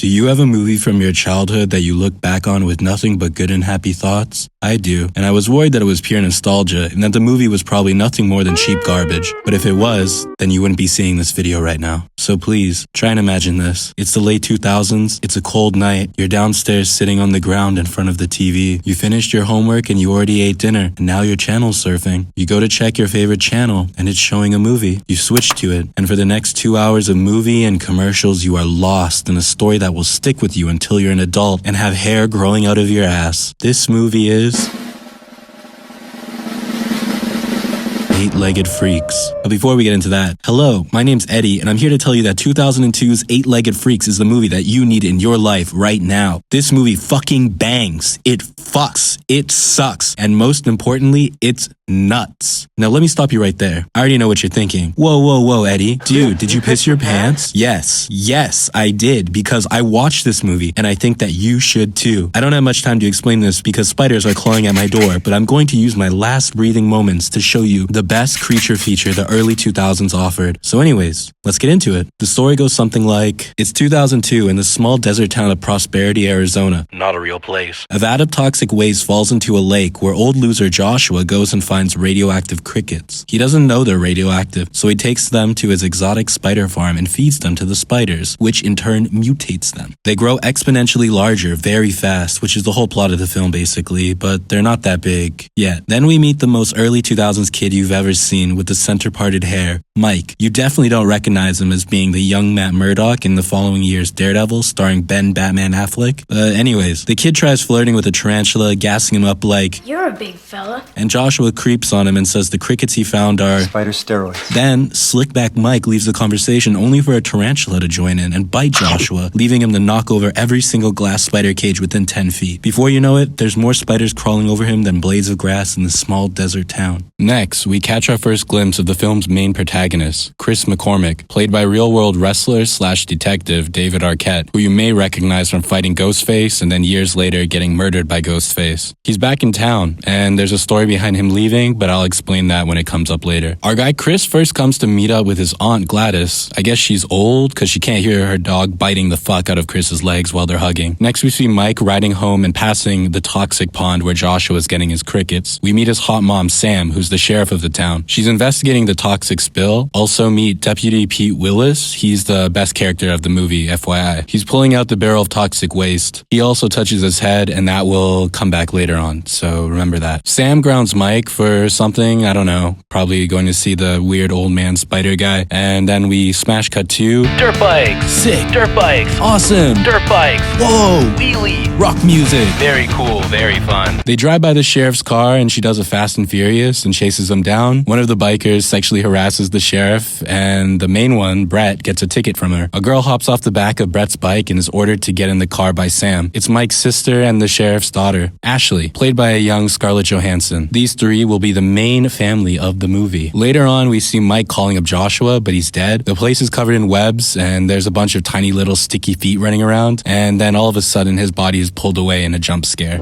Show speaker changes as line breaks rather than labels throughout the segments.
Do you have a movie from your childhood that you look back on with nothing but good and happy thoughts? I do, and I was worried that it was pure nostalgia and that the movie was probably nothing more than cheap garbage. But if it was, then you wouldn't be seeing this video right now. So please, try and imagine this. It's the late 2000s, it's a cold night, you're downstairs sitting on the ground in front of the TV. You finished your homework and you already ate dinner, and now you're channel surfing. You go to check your favorite channel, and it's showing a movie. You switch to it, and for the next 2 hours of movie and commercials, you are lost in a story that will stick with you until you're an adult and have hair growing out of your ass. This movie is Eight-Legged Freaks. But before we get into that, hello, my name's Eddie, and I'm here to tell you that 2002's Eight-Legged Freaks is the movie that you need in your life right now. This movie fucking bangs. It fucks. It sucks. And most importantly, it's nuts. Now let me stop you right there. I already know what you're thinking. Whoa, Eddie. Dude, did you piss your pants? Yes, I did, because I watched this movie, and I think that you should too. I don't have much time to explain this because spiders are clawing at my door, but I'm going to use my last breathing moments to show you the best creature feature the early 2000s offered. So anyways, let's get into it. The story goes something like, it's 2002 in the small desert town of Prosperity, Arizona. Not a real place. A vat of toxic waste falls into a lake where old loser Joshua goes and finds radioactive crickets. He doesn't know they're radioactive, so he takes them to his exotic spider farm and feeds them to the spiders, which in turn mutates them. They grow exponentially larger very fast, which is the whole plot of the film basically, but they're not that big yet. Then we meet the most early 2000s kid you've ever seen with the center-parted hair, Mike. You definitely don't recognize him as being the young Matt Murdock in the following year's Daredevil starring Ben Batman Affleck. Anyways, the kid tries flirting with a tarantula, gassing him up like, "You're a big fella." And Joshua creeps on him and says the crickets he found are spider steroids. Then, slickback Mike leaves the conversation only for a tarantula to join in and bite Joshua, leaving him to knock over every single glass spider cage within 10 feet. Before you know it, there's more spiders crawling over him than blades of grass in this small desert town. Next, we catch our first glimpse of the film's main protagonist, Chris McCormick, played by real-world wrestler/detective David Arquette, who you may recognize from fighting Ghostface and then years later getting murdered by Ghostface. He's back in town, and there's a story behind him leaving, but I'll explain that when it comes up later. Our guy Chris first comes to meet up with his aunt Gladys. I guess she's old because she can't hear her dog biting the fuck out of Chris's legs while they're hugging. Next, we see Mike riding home and passing the toxic pond where Joshua is getting his crickets. We meet his hot mom, Sam, who's the sheriff of the town. She's investigating the toxic spill. Also meet Deputy Pete Willis. He's the best character of the movie, FYI. He's pulling out the barrel of toxic waste. He also touches his head, and that will come back later on, so remember that. Sam grounds Mike for something, I don't know, probably going to see the weird old man spider guy, and then we smash cut to dirt bikes, sick, dirt bikes, awesome, dirt bikes, whoa, wheelie, rock music, very cool, very fun. They drive by the sheriff's car and she does a Fast and Furious and chases them down. One of the bikers sexually harasses the sheriff, and the main one, Brett, gets a ticket from her. A girl hops off the back of Brett's bike and is ordered to get in the car by Sam. It's Mike's sister and the sheriff's daughter, Ashley, played by a young Scarlett Johansson. These three will be the main family of the movie. Later on, we see Mike calling up Joshua, but he's dead. The place is covered in webs, and there's a bunch of tiny little sticky feet running around, and then all of a sudden his body is pulled away in a jump scare.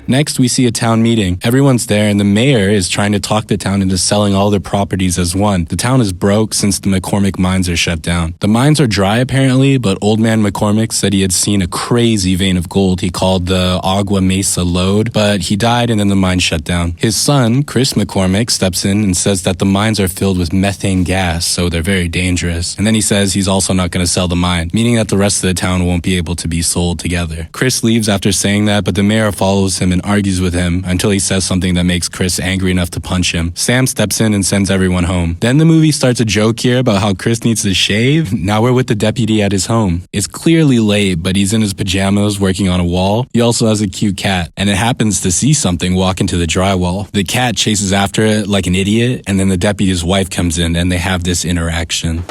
Next, we see a town meeting. Everyone's there, and the mayor is trying to talk the town into selling all their properties as one. The town is broke since the McCormick mines are shut down. The mines are dry, apparently, but old man McCormick said he had seen a crazy vein of gold he called the Agua Mesa Lode, but he died and then the mine shut down. His son, Chris McCormick, steps in and says that the mines are filled with methane gas, so they're very dangerous. And then he says he's also not going to sell the mine, meaning that the rest of the town won't be able to be sold together. Chris leaves after saying that, but the mayor follows him and argues with him until he says something that makes Chris angry enough to punch him. Sam steps in and sends everyone home. Then the movie starts a joke here about how Chris needs to shave. Now we're with the deputy at his home. It's clearly late, but he's in his pajamas working on a wall. He also has a cute cat, and it happens to see something walk into the drywall. The cat chases after it like an idiot, and then the deputy's wife comes in and they have this interaction.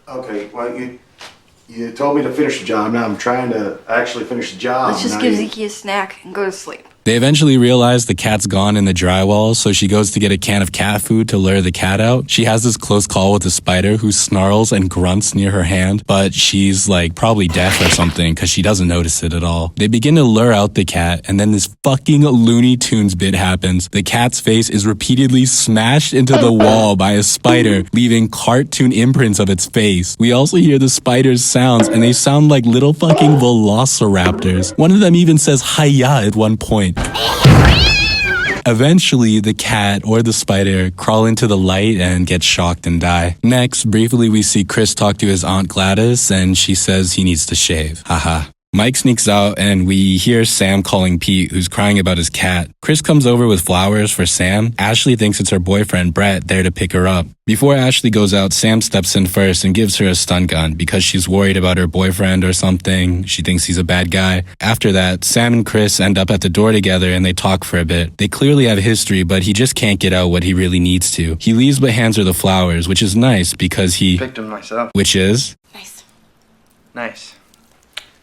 Okay, well, you told me to finish the job. Now I'm trying to actually finish the job.
Let's just give Zeke a snack and go to sleep.
They eventually realize the cat's gone in the drywall, so she goes to get a can of cat food to lure the cat out. She has this close call with the spider who snarls and grunts near her hand, but she's like probably deaf or something because she doesn't notice it at all. They begin to lure out the cat, and then this fucking Looney Tunes bit happens. The cat's face is repeatedly smashed into the wall by a spider, leaving cartoon imprints of its face. We also hear the spider's sounds, and they sound like little fucking velociraptors. One of them even says "hiya" at one point. Eventually, the cat or the spider crawl into the light and get shocked and die. Next, briefly, we see Chris talk to his Aunt Gladys, and she says he needs to shave. Haha. Mike sneaks out and we hear Sam calling Pete, who's crying about his cat. Chris comes over with flowers for Sam. Ashley thinks it's her boyfriend, Brett, there to pick her up. Before Ashley goes out, Sam steps in first and gives her a stun gun because she's worried about her boyfriend or something. She thinks he's a bad guy. After that, Sam and Chris end up at the door together and they talk for a bit. They clearly have history, but he just can't get out what he really needs to. He leaves but hands her the flowers, which is nice because he
picked them myself.
Which is?
Nice.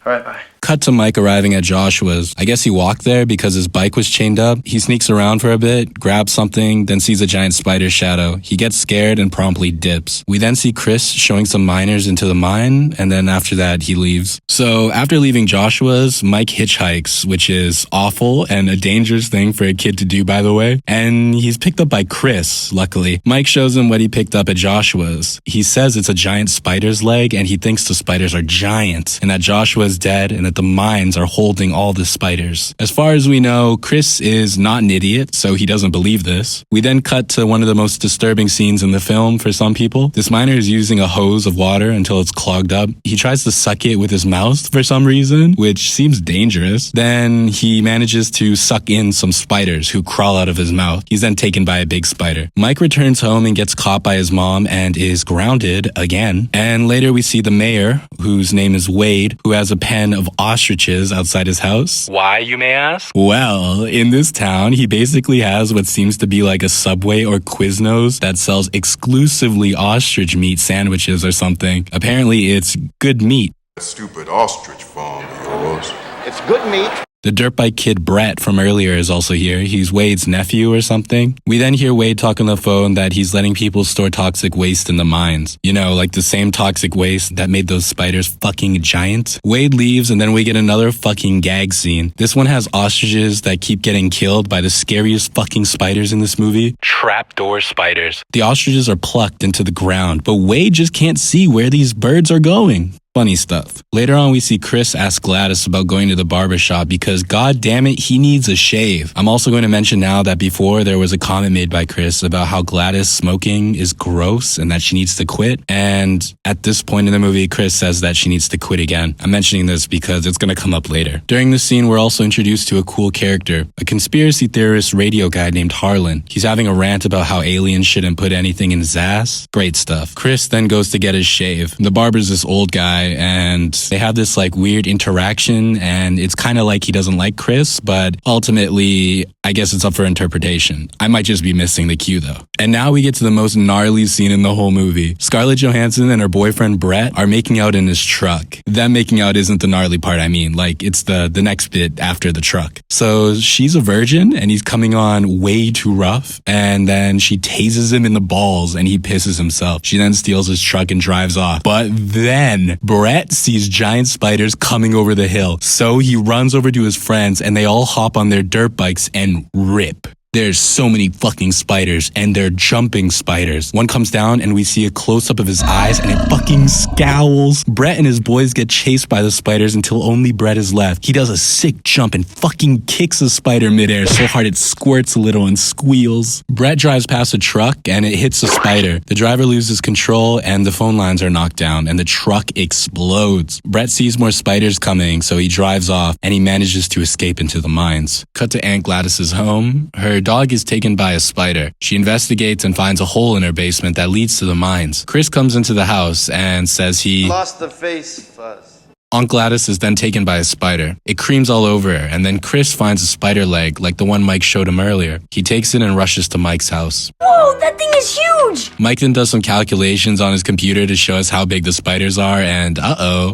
Alright, bye.
Cut to Mike arriving at Joshua's. I guess he walked there because his bike was chained up. He sneaks around for a bit, grabs something, then sees a giant spider shadow. He gets scared and promptly dips. We then see Chris showing some miners into the mine, and then after that, he leaves. So after leaving Joshua's, Mike hitchhikes, which is awful and a dangerous thing for a kid to do, by the way. And he's picked up by Chris, luckily. Mike shows him what he picked up at Joshua's. He says it's a giant spider's leg, and he thinks the spiders are giant, and that Joshua's dead, and that the mines are holding all the spiders. As far as we know, Chris is not an idiot, so he doesn't believe this. We then cut to one of the most disturbing scenes in the film for some people. This miner is using a hose of water until it's clogged up. He tries to suck it with his mouth for some reason, which seems dangerous. Then he manages to suck in some spiders who crawl out of his mouth. He's then taken by a big spider. Mike returns home and gets caught by his mom and is grounded again. And later we see the mayor, whose name is Wade, who has a pen of ostriches outside his house.
Why, you may ask?
Well, in this town, he basically has what seems to be like a Subway or Quiznos that sells exclusively ostrich meat sandwiches or something. Apparently, it's good meat.
That stupid ostrich farm of yours.
It's good meat.
The dirt bike kid Brett from earlier is also here. He's Wade's nephew or something. We then hear Wade talk on the phone that he's letting people store toxic waste in the mines. You know, like the same toxic waste that made those spiders fucking giant. Wade leaves and then we get another fucking gag scene. This one has ostriches that keep getting killed by the scariest fucking spiders in this movie.
Trapdoor spiders.
The ostriches are plucked into the ground, but Wade just can't see where these birds are going. Funny stuff. Later on, we see Chris ask Gladys about going to the barbershop because, god damn it, he needs a shave. I'm also going to mention now that before there was a comment made by Chris about how Gladys smoking is gross and that she needs to quit. And at this point in the movie, Chris says that she needs to quit again. I'm mentioning this because it's going to come up later. During this scene, we're also introduced to a cool character, a conspiracy theorist radio guy named Harlan. He's having a rant about how aliens shouldn't put anything in his ass. Great stuff. Chris then goes to get his shave. The barber's this old guy, and they have this like weird interaction, and it's kind of like he doesn't like Chris, but ultimately I guess it's up for interpretation. I might just be missing the cue though. And now we get to the most gnarly scene in the whole movie. Scarlett Johansson and her boyfriend Brett are making out in his truck. Them making out isn't the gnarly part, I mean, like it's the next bit after the truck. So she's a virgin and he's coming on way too rough, and then she tases him in the balls and he pisses himself. She then steals his truck and drives off. But then Brett sees giant spiders coming over the hill. So he runs over to his friends and they all hop on their dirt bikes and rip. There's so many fucking spiders, and they're jumping spiders. One comes down and we see a close-up of his eyes and it fucking scowls. Brett and his boys get chased by the spiders until only Brett is left. He does a sick jump and fucking kicks a spider midair so hard it squirts a little and squeals. Brett drives past a truck and it hits a spider. The driver loses control and the phone lines are knocked down and the truck explodes. Brett sees more spiders coming, so he drives off and he manages to escape into the mines. Cut to Aunt Gladys's home. Her dog is taken by a spider. She investigates and finds a hole in her basement that leads to the mines. Chris comes into the house and says he
Lost the face fuzz.
Aunt Gladys is then taken by a spider. It creams all over her, and then Chris finds a spider leg like the one Mike showed him earlier. He takes it and rushes to Mike's house.
Whoa, that thing is huge!
Mike then does some calculations on his computer to show us how big the spiders are, and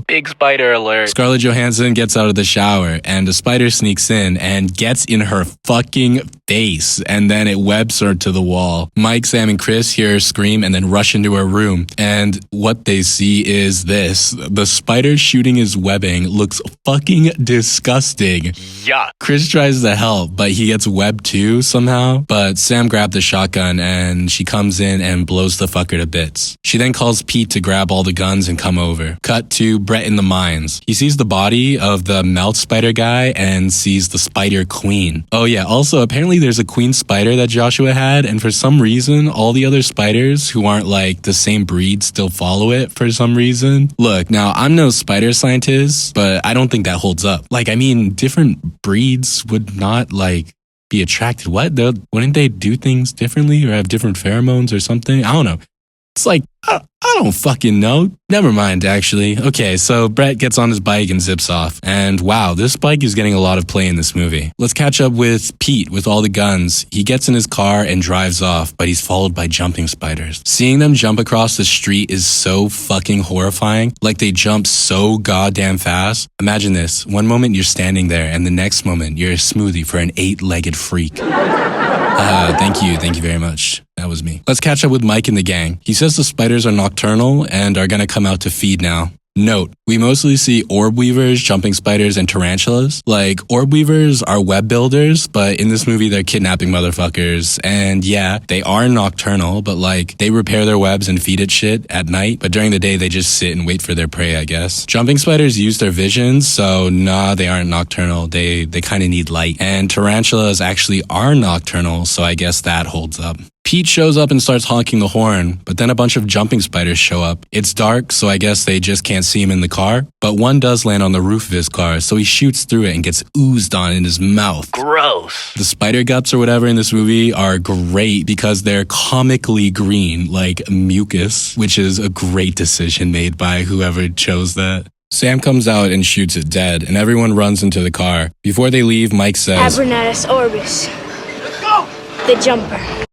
Big spider alert.
Scarlett Johansson gets out of the shower, and a spider sneaks in and gets in her fucking face, and then it webs her to the wall. Mike, Sam, and Chris hear her scream and then rush into her room, and what they see is this. The spider shooting his webbing looks fucking disgusting.
Yuck.
Chris tries to help, but he gets webbed too somehow. But Sam grabbed the shotgun and she comes in and blows the fucker to bits. She then calls Pete to grab all the guns and come over. Cut to Brett in the mines. He sees the body of the mouth spider guy and sees the spider queen. Oh yeah, also apparently there's a queen spider that Joshua had, and for some reason all the other spiders who aren't like the same breed still follow it for some reason. Look, now I'm no spider scientist, but I don't think that holds up. Like, I mean, different breeds would not like be attracted. Wouldn't they do things differently or have different pheromones or something? I don't know. It's like, I don't fucking know. Never mind, actually. Okay, so Brett gets on his bike and zips off. And wow, this bike is getting a lot of play in this movie. Let's catch up with Pete with all the guns. He gets in his car and drives off, but he's followed by jumping spiders. Seeing them jump across the street is so fucking horrifying. Like, they jump so goddamn fast. Imagine this. One moment you're standing there, and the next moment you're a smoothie for an 8-legged freak. Thank you very much. That was me. Let's catch up with Mike and the gang. He says the spiders are nocturnal and are gonna come out to feed now. Note, we mostly see orb weavers, jumping spiders, and tarantulas. Like, orb weavers are web builders, but in this movie they're kidnapping motherfuckers. And yeah, they are nocturnal, but like, they repair their webs and feed it shit at night, but during the day they just sit and wait for their prey, I guess. Jumping spiders use their visions, so nah, they aren't nocturnal. They kinda need light. And tarantulas actually are nocturnal, so I guess that holds up. Pete shows up and starts honking the horn, but then a bunch of jumping spiders show up. It's dark, so I guess they just can't see him in the car, but one does land on the roof of his car, so he shoots through it and gets oozed on in his mouth.
Gross.
The spider guts or whatever in this movie are great because they're comically green, like mucus, which is a great decision made by whoever chose that. Sam comes out and shoots it dead, and everyone runs into the car. Before they leave, Mike says,
Abernatus orbis. Let's go! The jumper.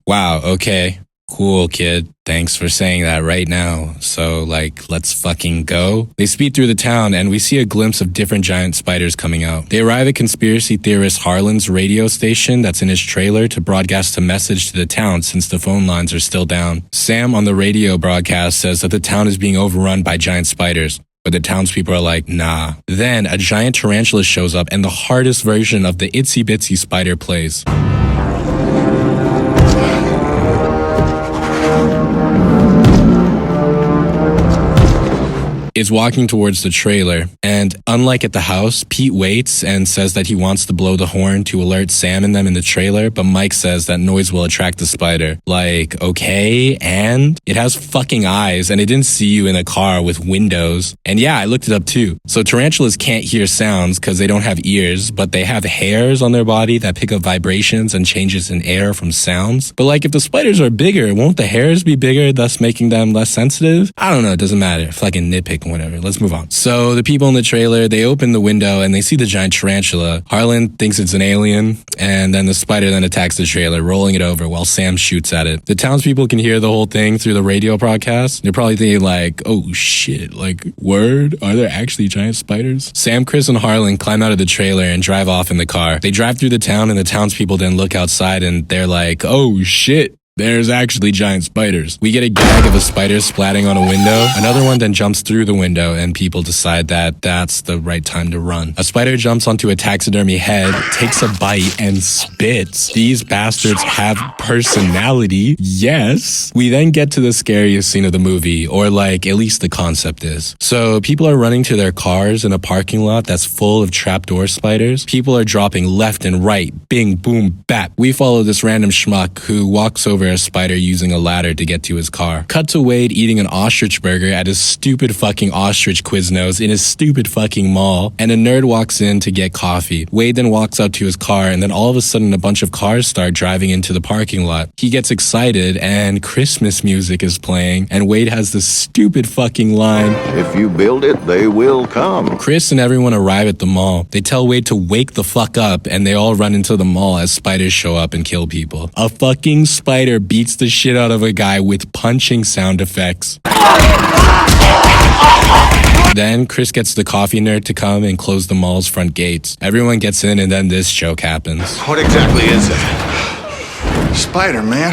Wow, okay. Cool, kid. Thanks for saying that right now. So, like, let's fucking go? They speed through the town, and we see a glimpse of different giant spiders coming out. They arrive at conspiracy theorist Harlan's radio station that's in his trailer to broadcast a message to the town since the phone lines are still down. Sam on the radio broadcast says that the town is being overrun by giant spiders. But the townspeople are like, nah. Then a giant tarantula shows up, and the hardest version of the itsy bitsy spider plays. Is walking towards the trailer, and unlike at the house, Pete waits and says that he wants to blow the horn to alert Sam and them in the trailer, but Mike says that noise will attract the spider. Like, okay, and? It has fucking eyes, and it didn't see you in a car with windows. And yeah, I looked it up too. So tarantulas can't hear sounds because they don't have ears, but they have hairs on their body that pick up vibrations and changes in air from sounds. But like, if the spiders are bigger, won't the hairs be bigger, thus making them less sensitive? I don't know, it doesn't matter. Fucking nitpick. Whatever, let's move on. So the people in the trailer, they open the window and they see the giant tarantula. Harlan thinks it's an alien, and then the spider then attacks the trailer, rolling it over while Sam shoots at it. The townspeople can hear the whole thing through the radio broadcast. They're probably thinking like, oh shit, like, word? Are there actually giant spiders? Sam, Chris, and Harlan climb out of the trailer and drive off in the car. They drive through the town, and the townspeople then look outside and they're like, oh shit. There's actually giant spiders. We get a gag of a spider splatting on a window. Another one then jumps through the window, and people decide that that's the right time to run. A spider jumps onto a taxidermy head, takes a bite, and spits. These bastards have personality. Yes. We then get to the scariest scene of the movie, or like, at least the concept is. So people are running to their cars in a parking lot that's full of trapdoor spiders. People are dropping left and right. Bing, boom, bap. We follow this random schmuck who walks over a spider using a ladder to get to his car. Cut to Wade eating an ostrich burger at his stupid fucking ostrich Quiznos in his stupid fucking mall, and a nerd walks in to get coffee. Wade then walks out to his car, and then all of a sudden a bunch of cars start driving into the parking lot. He gets excited, and Christmas music is playing, and Wade has this stupid fucking line,
"If you build it, they will come."
Chris and everyone arrive at the mall. They tell Wade to wake the fuck up, and they all run into the mall as spiders show up and kill people. A fucking spider spider beats the shit out of a guy with punching sound effects. Then Chris gets the coffee nerd to come and close the mall's front gates. Everyone gets in and then this joke happens.
What exactly is it? Spider-Man.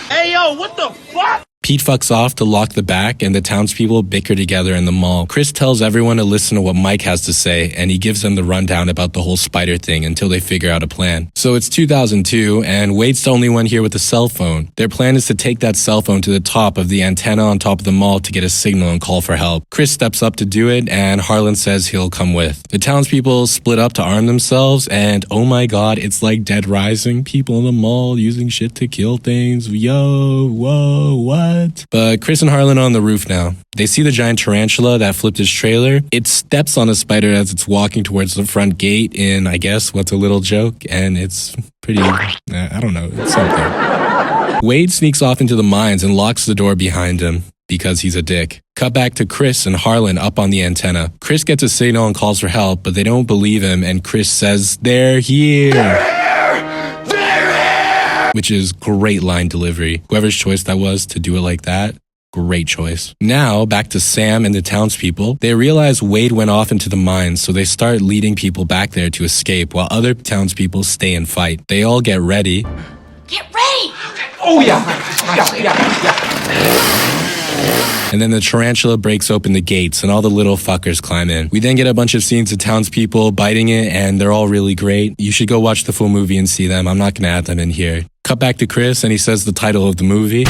Hey, yo, what the fuck?
Pete fucks off to lock the back and the townspeople bicker together in the mall. Chris tells everyone to listen to what Mike has to say and he gives them the rundown about the whole spider thing until they figure out a plan. So it's 2002 and Wade's the only one here with a cell phone. Their plan is to take that cell phone to the top of the antenna on top of the mall to get a signal and call for help. Chris steps up to do it and Harlan says he'll come with. The townspeople split up to arm themselves and oh my god, it's like Dead Rising. People in the mall using shit to kill things. Yo, whoa, what? But Chris and Harlan are on the roof now. They see the giant tarantula that flipped his trailer. It steps on a spider as it's walking towards the front gate in, I guess, what's a little joke, and it's pretty, I don't know, it's something. Wade sneaks off into the mines and locks the door behind him because he's a dick. Cut back to Chris and Harlan up on the antenna. Chris gets a signal and calls for help, but they don't believe him, and Chris says, "They're here!" Which is great line delivery. Whoever's choice that was to do it like that, great choice. Now, back to Sam and the townspeople. They realize Wade went off into the mines, so they start leading people back there to escape while other townspeople stay and fight. They all get ready.
Get ready!
Oh, yeah.
And then the tarantula breaks open the gates and all the little fuckers climb in. We then get a bunch of scenes of townspeople biting it and they're all really great. You should go watch the full movie and see them. I'm not going to add them in here. Cut back to Chris and he says the title of the movie.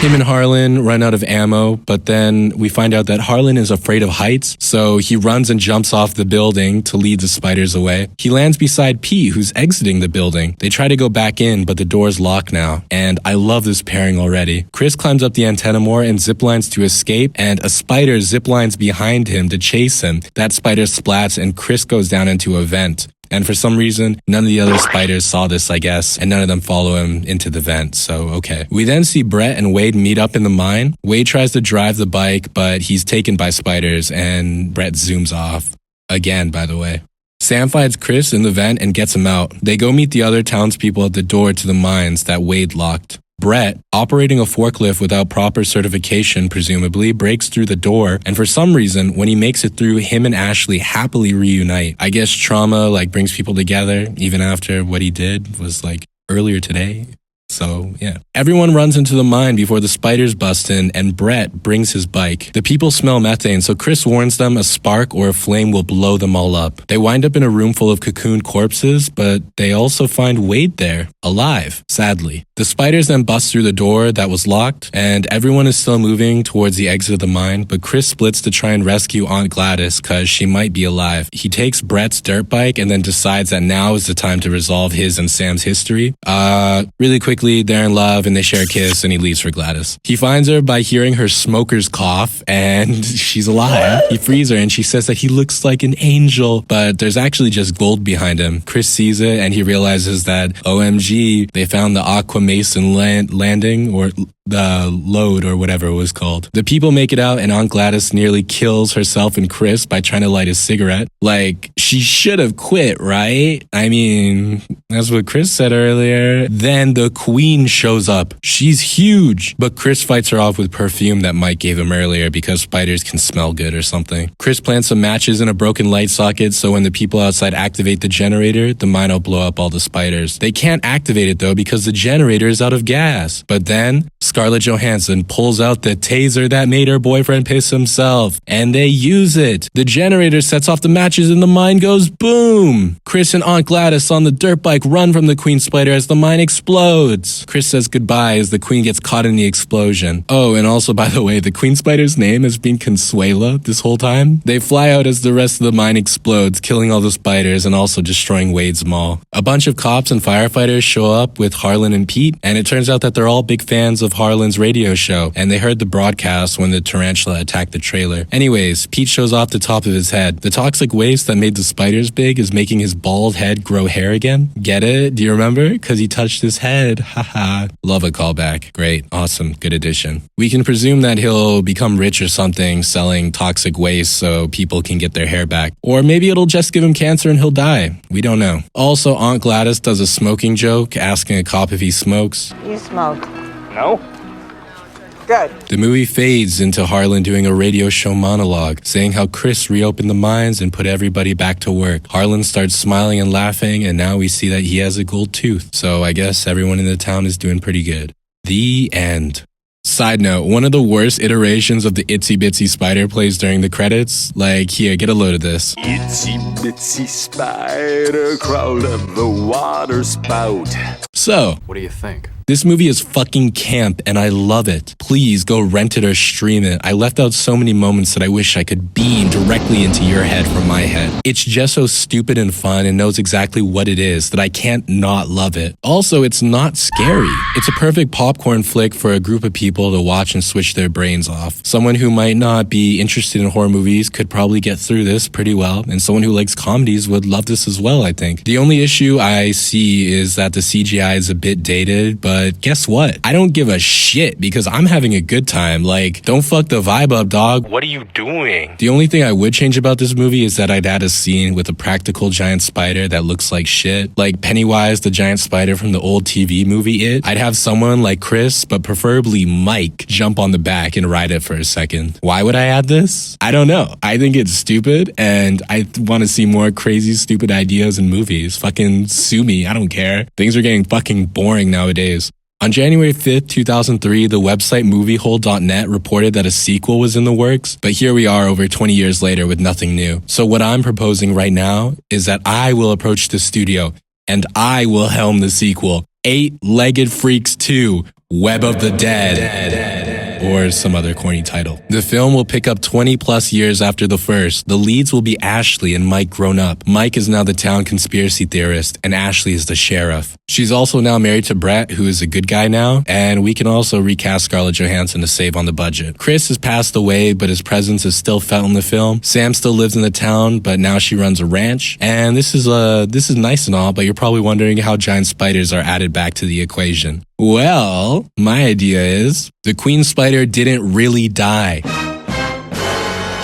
Him and Harlan run out of ammo, but then we find out that Harlan is afraid of heights, so he runs and jumps off the building to lead the spiders away. He lands beside Pete, who's exiting the building. They try to go back in, but the door's locked now, and I love this pairing already. Chris climbs up the antenna more and ziplines to escape, and a spider ziplines behind him to chase him. That spider splats, and Chris goes down into a vent. And for some reason, none of the other spiders saw this, I guess, and none of them follow him into the vent, so okay. We then see Brett and Wade meet up in the mine. Wade tries to drive the bike, but he's taken by spiders, and Brett zooms off. Again, by the way. Sam finds Chris in the vent and gets him out. They go meet the other townspeople at the door to the mines that Wade locked. Brett, operating a forklift without proper certification, presumably, breaks through the door, and for some reason, when he makes it through, him and Ashley happily reunite. I guess trauma, brings people together, even after what he did was, earlier today. So, yeah. Everyone runs into the mine before the spiders bust in, and Brett brings his bike. The people smell methane, so Chris warns them a spark or a flame will blow them all up. They wind up in a room full of cocooned corpses, but they also find Wade there, alive, sadly. The spiders then bust through the door that was locked, and everyone is still moving towards the exit of the mine, but Chris splits to try and rescue Aunt Gladys, cause she might be alive. He takes Brett's dirt bike and then decides that now is the time to resolve his and Sam's history. Really quickly, they're in love and they share a kiss and he leaves for Gladys. He finds her by hearing her smoker's cough and she's alive. He frees her and she says that he looks like an angel, but there's actually just gold behind him. Chris sees it and he realizes that OMG, they found the Aquamason landing or the load or whatever it was called. The people make it out and Aunt Gladys nearly kills herself and Chris by trying to light a cigarette. She should have quit, right? I mean, that's what Chris said earlier. Then the queen shows up. She's huge, but Chris fights her off with perfume that Mike gave him earlier because spiders can smell good or something. Chris plants some matches in a broken light socket so when the people outside activate the generator, the mine will blow up all the spiders. They can't activate it though because the generator is out of gas. But then Scarlett Johansson pulls out the taser that made her boyfriend piss himself, and they use it. The generator sets off the matches and the mine goes boom. Chris and Aunt Gladys on the dirt bike run from the queen spider as the mine explodes. Chris says goodbye as the queen gets caught in the explosion. Oh, and also, by the way, the queen spider's name has been Consuela this whole time. They fly out as the rest of the mine explodes, killing all the spiders and also destroying Wade's mall. A bunch of cops and firefighters show up with Harlan and Pete, and it turns out that they're all big fans of Harlan's radio show, and they heard the broadcast when the tarantula attacked the trailer. Anyways, Pete shows off the top of his head. The toxic waste that made the spiders big is making his bald head grow hair again. Get it? Do you remember? Because he touched his head. Haha. Love a callback. Great. Awesome. Good addition. We can presume that he'll become rich or something selling toxic waste so people can get their hair back. Or maybe it'll just give him cancer and he'll die. We don't know. Also, Aunt Gladys does a smoking joke, asking a cop if he smokes.
You smoke.
No?
Good.
The movie fades into Harlan doing a radio show monologue, saying how Chris reopened the mines and put everybody back to work. Harlan starts smiling and laughing, and now we see that he has a gold tooth. So I guess everyone in the town is doing pretty good. The end. Side note, one of the worst iterations of the Itsy Bitsy Spider plays during the credits. Like, here, get a load of this.
Itsy bitsy spider crawled up the water spout.
So,
what do you think?
This movie is fucking camp and I love it. Please go rent it or stream it. I left out so many moments that I wish I could beam directly into your head from my head. It's just so stupid and fun and knows exactly what it is that I can't not love it. Also, it's not scary. It's a perfect popcorn flick for a group of people to watch and switch their brains off. Someone who might not be interested in horror movies could probably get through this pretty well, and someone who likes comedies would love this as well, I think. The only issue I see is that the CGI is a bit dated, but guess what? I don't give a shit because I'm having a good time. Like, don't fuck the vibe up, dog.
What are you doing?
The only thing I would change about this movie is that I'd add a scene with a practical giant spider that looks like shit. Like Pennywise, the giant spider from the old TV movie It. I'd have someone like Chris, but preferably Mike, jump on the back and ride it for a second. Why would I add this? I don't know. I think it's stupid and I want to see more crazy, stupid ideas in movies. Fucking sue me. I don't care. Things are getting fucking boring nowadays. On January 5th, 2003, the website moviehole.net reported that a sequel was in the works, but here we are over 20 years later with nothing new. So what I'm proposing right now is that I will approach the studio and I will helm the sequel, Eight-Legged Freaks 2, Web of the Dead. Or some other corny title. The film will pick up 20 plus years after the first. The leads will be Ashley and Mike grown up. Mike is now the town conspiracy theorist, and Ashley is the sheriff. She's also now married to Brett, who is a good guy now, and we can also recast Scarlett Johansson to save on the budget. Chris has passed away, but his presence is still felt in the film. Sam still lives in the town, but now she runs a ranch. And this is nice and all, but you're probably wondering how giant spiders are added back to the equation. Well, my idea is the queen spider didn't really die.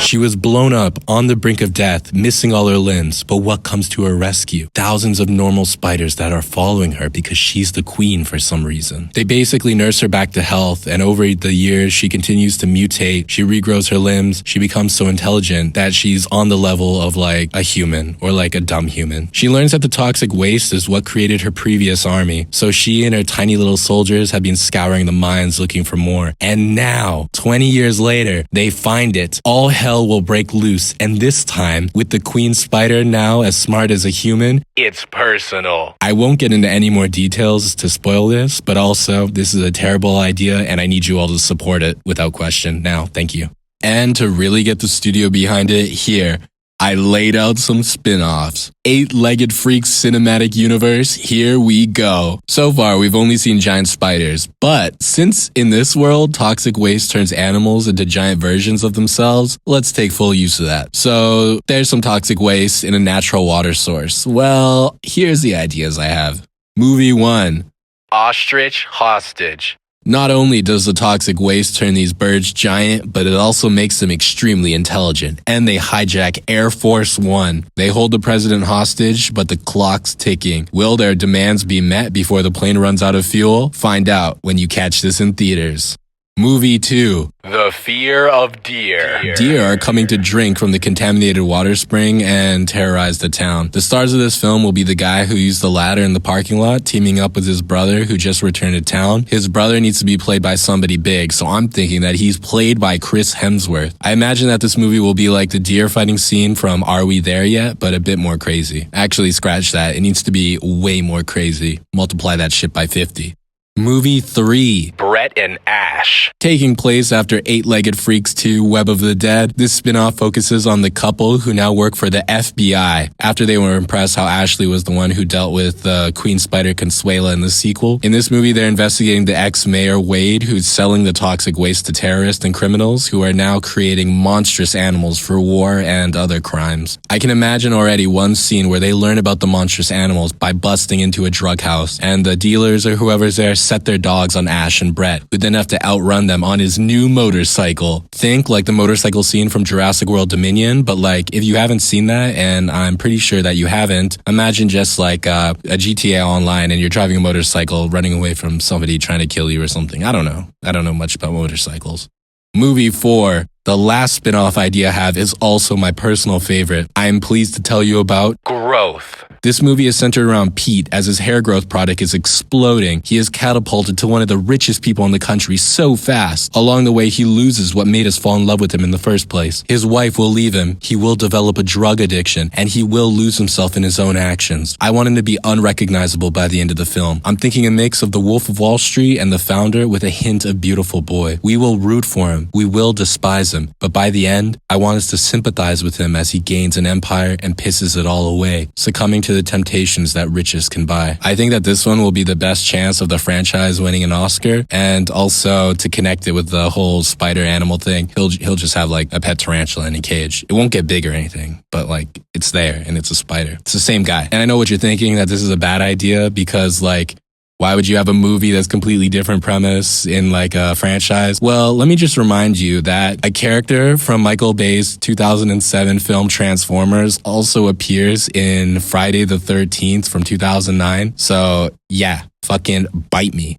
She was blown up on the brink of death, missing all her limbs, but what comes to her rescue? Thousands of normal spiders that are following her because she's the queen for some reason. They basically nurse her back to health, and over the years, she continues to mutate, she regrows her limbs, she becomes so intelligent that she's on the level of like a human, or like a dumb human. She learns that the toxic waste is what created her previous army, so she and her tiny little soldiers have been scouring the mines looking for more. And now, 20 years later, they find it. All hell will break loose, and this time, with the queen spider now as smart as a human,
It's personal.
I won't get into any more details to spoil this, but also, this is a terrible idea, and I need you all to support it without question now. Thank you. And to really get the studio behind it, here, I laid out some spin-offs. Eight-Legged Freaks Cinematic Universe, here we go. So far, we've only seen giant spiders, but since in this world, toxic waste turns animals into giant versions of themselves, let's take full use of that. So, there's some toxic waste in a natural water source. Well, here's the ideas I have. Movie 1.
Ostrich hostage.
Not only does the toxic waste turn these birds giant, but it also makes them extremely intelligent. And they hijack Air Force One. They hold the president hostage, but the clock's ticking. Will their demands be met before the plane runs out of fuel? Find out when you catch this in theaters. Movie 2.
The fear of deer.
Deer are coming to drink from the contaminated water spring and terrorize the town. The stars of this film will be the guy who used the ladder in the parking lot, teaming up with his brother who just returned to town. His brother needs to be played by somebody big, so I'm thinking that he's played by Chris Hemsworth. I imagine that this movie will be like the deer fighting scene from Are We There Yet? But a bit more crazy. Actually, scratch that. It needs to be way more crazy. Multiply that shit by 50. Movie 3.
Brett and Ash.
Taking place after Eight-Legged Freaks 2 Web of the Dead, this spin-off focuses on the couple who now work for the FBI after they were impressed how Ashley was the one who dealt with Queen Spider Consuela in the sequel. In this movie, they're investigating the ex-mayor Wade, who's selling the toxic waste to terrorists and criminals who are now creating monstrous animals for war and other crimes. I can imagine already one scene where they learn about the monstrous animals by busting into a drug house, and the dealers or whoever's there set their dogs on Ash and Brett, who then have to outrun them on his new motorcycle. Think like the motorcycle scene from Jurassic World Dominion, but like if you haven't seen that, and I'm pretty sure that you haven't, imagine just like a GTA Online and you're driving a motorcycle running away from somebody trying to kill you or something. I don't know much about motorcycles. Movie 4. The last spin-off idea I have is also my personal favorite. I am pleased to tell you about
Growth.
This movie is centered around Pete as his hair growth product is exploding. He is catapulted to one of the richest people in the country so fast. Along the way, he loses what made us fall in love with him in the first place. His wife will leave him, he will develop a drug addiction, and he will lose himself in his own actions. I want him to be unrecognizable by the end of the film. I'm thinking a mix of the Wolf of Wall Street and the Founder with a hint of Beautiful Boy. We will root for him, we will despise him, but by the end, I want us to sympathize with him as he gains an empire and pisses it all away, succumbing to the temptations that riches can buy. I think that this one will be the best chance of the franchise winning an Oscar, and also to connect it with the whole spider animal thing, he'll just have like a pet tarantula in a cage. It won't get big or anything, but like it's there and it's a spider. It's the same guy. And I know what you're thinking, that this is a bad idea because like, why would you have a movie that's completely different premise in like a franchise? Well, let me just remind you that a character from Michael Bay's 2007 film Transformers also appears in Friday the 13th from 2009. So yeah, fucking bite me.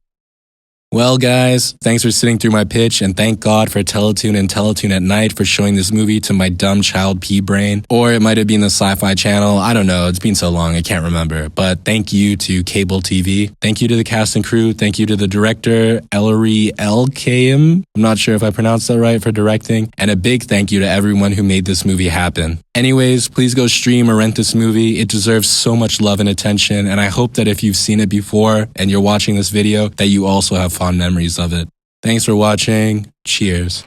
Well, guys, thanks for sitting through my pitch, and thank God for Teletoon and Teletoon at Night for showing this movie to my dumb child pea brain. Or it might have been the Sci-Fi Channel. I don't know. It's been so long, I can't remember. But thank you to Cable TV. Thank you to the cast and crew. Thank you to the director, Ellery Elkayem. I'm not sure if I pronounced that right for directing. And a big thank you to everyone who made this movie happen. Anyways, please go stream or rent this movie. It deserves so much love and attention, and I hope that if you've seen it before and you're watching this video, that you also have fond memories of it. Thanks for watching. Cheers.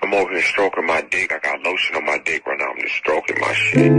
I'm over here stroking my dick. I got lotion on my dick right now. I'm just stroking my shit.